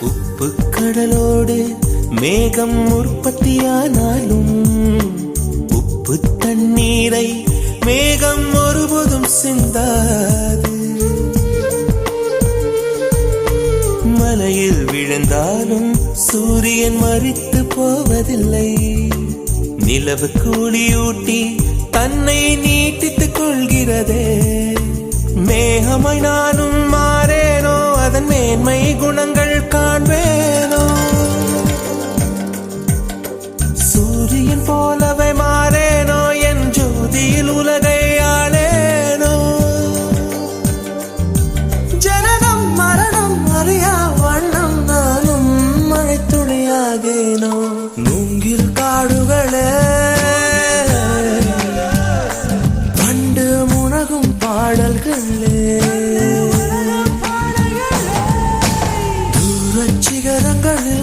உப்பு கடலோடு மேகம் உற்பத்தியானாலும் உப்பு தண்ணீரை மேகம் ஒருபோதும் சிந்தாது. மலையில் விழுந்தாலும் சூரியன் மரித்து போவதில்லை. நிலவு கூலியூட்டி தன்னை நீட்டித்துக் கொள்கிறதே. மேகமாய் நானும் மாறேனோ, அதன் மேன்மை குணங்கள் காண்பேனோ. சூரியன் போலவே மாறேனோ, என் ஜோதியில் உலகை ஆளேனோ. ஜனனம் மரணம் அறியா வண்ணம் நானும் மழை துளியாகேனோ. மூங்கில் காடுகளே பண்டு முனகும் பாடல்களே, தூரச் சிகரங்களே